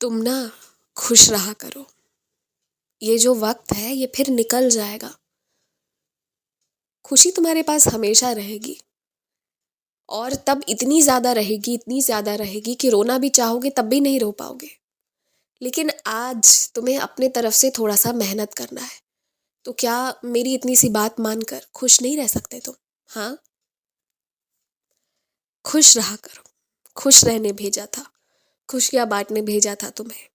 तुम ना खुश रहा करो। ये जो वक्त है ये फिर निकल जाएगा। खुशी तुम्हारे पास हमेशा रहेगी, और तब इतनी ज़्यादा रहेगी कि रोना भी चाहोगे तब भी नहीं रो पाओगे। लेकिन आज तुम्हें अपने तरफ से थोड़ा सा मेहनत करना है। तो क्या मेरी इतनी सी बात मानकर खुश नहीं रह सकते तुम? हाँ, खुश रहा करो। खुश रहने भेजा था, खुशियाँ बांटने भेजा था तुम्हें,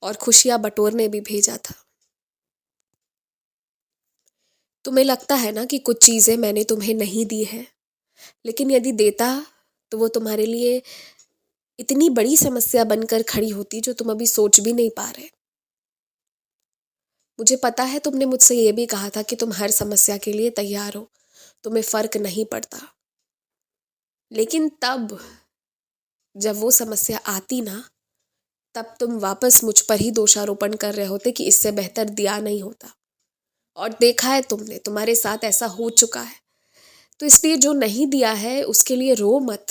और खुशियाँ बटोरने भी भेजा था। तुम्हें लगता है ना कि कुछ चीज़ें मैंने तुम्हें नहीं दी है, लेकिन यदि देता तो वो तुम्हारे लिए इतनी बड़ी समस्या बनकर खड़ी होती जो तुम अभी सोच भी नहीं पा रहे। मुझे पता है तुमने मुझसे ये भी कहा था कि तुम हर समस्या के लिए तैयार हो, तुम्हें फर्क नहीं पड़ता। लेकिन तब जब वो समस्या आती ना, तब तुम वापस मुझ पर ही दोषारोपण कर रहे होते कि इससे बेहतर दिया नहीं होता। और देखा है तुमने, तुम्हारे साथ ऐसा हो चुका है। तो इसलिए जो नहीं दिया है उसके लिए रो मत,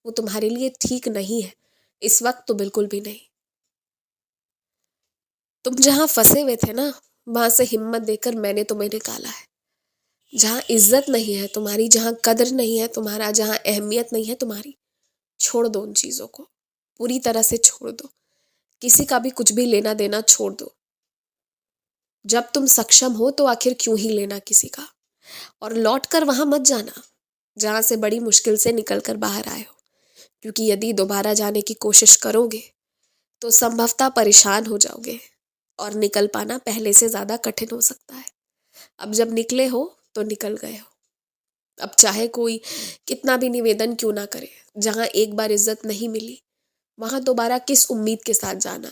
वो तुम्हारे लिए ठीक नहीं है इस वक्त, तो बिल्कुल भी नहीं। तुम जहाँ फंसे हुए थे ना, वहां से हिम्मत देकर मैंने तुम्हें निकाला है। जहाँ इज्जत नहीं है तुम्हारी, जहाँ कदर नहीं है तुम्हारा, जहाँ अहमियत नहीं है तुम्हारी, छोड़ दो उन चीजों को, पूरी तरह से छोड़ दो। किसी का भी कुछ भी लेना देना छोड़ दो। जब तुम सक्षम हो तो आखिर क्यों ही लेना किसी का। और लौट कर वहां मत जाना जहां से बड़ी मुश्किल से निकल कर बाहर आए हो, क्योंकि यदि दोबारा जाने की कोशिश करोगे तो संभवतः परेशान हो जाओगे, और निकल पाना पहले से ज्यादा कठिन हो सकता है। अब जब निकले हो तो निकल गए हो। अब चाहे कोई कितना भी निवेदन क्यों ना करे, जहां एक बार इज्जत नहीं मिली वहां दोबारा किस उम्मीद के साथ जाना।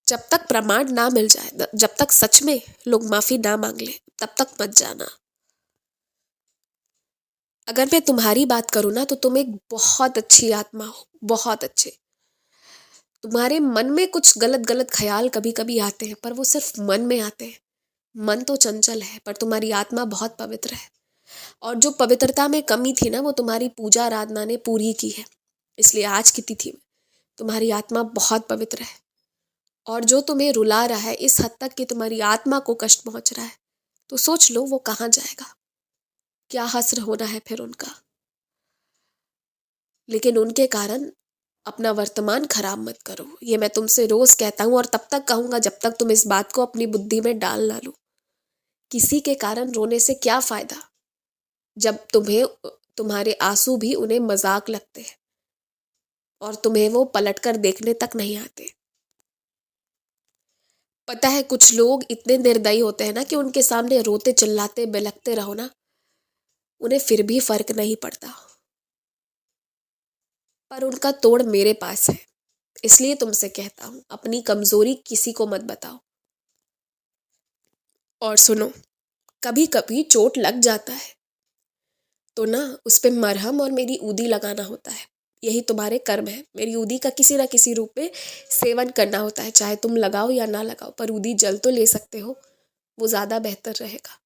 जब तक प्रमाण ना मिल जाए, जब तक सच में लोग माफी ना मांग ले, तब तक मत जाना। अगर मैं तुम्हारी बात करूँ ना, तो तुम एक बहुत अच्छी आत्मा हो, बहुत अच्छे। तुम्हारे मन में कुछ गलत गलत ख्याल कभी कभी आते हैं, पर वो सिर्फ मन में आते हैं। मन तो चंचल है, पर तुम्हारी आत्मा बहुत पवित्र है। और जो पवित्रता में कमी थी ना, वो तुम्हारी पूजा आराधना ने पूरी की है। इसलिए आज की तिथि में तुम्हारी आत्मा बहुत पवित्र है। और जो तुम्हें रुला रहा है इस हद तक कि तुम्हारी आत्मा को कष्ट पहुंच रहा है, तो सोच लो वो कहाँ जाएगा, क्या हश्र होना है फिर उनका। लेकिन उनके कारण अपना वर्तमान खराब मत करो, ये मैं तुमसे रोज कहता हूँ, और तब तक कहूंगा जब तक तुम इस बात को अपनी बुद्धि में डाल ना लो। किसी के कारण रोने से क्या फायदा, जब तुम्हें तुम्हारे आंसू भी उन्हें मजाक लगते हैं, और तुम्हें वो पलटकर देखने तक नहीं आते। पता है कुछ लोग इतने निर्दयी होते हैं ना कि उनके सामने रोते चिल्लाते बिलखते रहो ना, उन्हें फिर भी फर्क नहीं पड़ता। पर उनका तोड़ मेरे पास है, इसलिए तुमसे कहता हूं, अपनी कमजोरी किसी को मत बताओ। और सुनो, कभी कभी चोट लग जाता है तो ना उस पे मरहम और मेरी ऊदी लगाना होता है। यही तुम्हारे कर्म है, मेरी ऊदी का किसी ना किसी रूप में सेवन करना होता है। चाहे तुम लगाओ या ना लगाओ, पर ऊदी जल तो ले सकते हो, वो ज्यादा बेहतर रहेगा।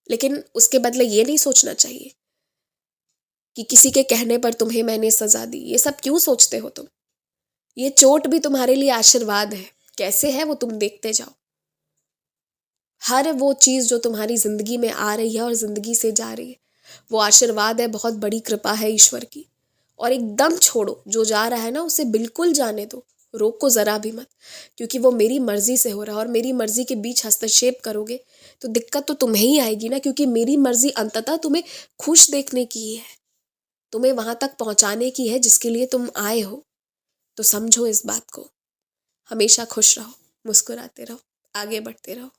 लेकिन उसके बदले ये नहीं सोचना चाहिए कि किसी के कहने पर तुम्हें मैंने सजा दी। ये सब क्यों सोचते हो तुम? ये चोट भी तुम्हारे लिए आशीर्वाद है। कैसे है वो तुम देखते जाओ। हर वो चीज जो तुम्हारी जिंदगी में आ रही है और जिंदगी से जा रही है, वो आशीर्वाद है, बहुत बड़ी कृपा है ईश्वर की। और एकदम छोड़ो, जो जा रहा है ना उसे बिल्कुल जाने दो, रोको जरा भी मत। क्योंकि वो मेरी मर्जी से हो रहा है, और मेरी मर्जी के बीच हस्तक्षेप करोगे तो दिक्कत तो तुम्हें ही आएगी ना। क्योंकि मेरी मर्जी अंततः तुम्हें खुश देखने की ही है, तुम्हें वहां तक पहुंचाने की है जिसके लिए तुम आए हो। तो समझो इस बात को। हमेशा खुश रहो, मुस्कुराते रहो, आगे बढ़ते रहो।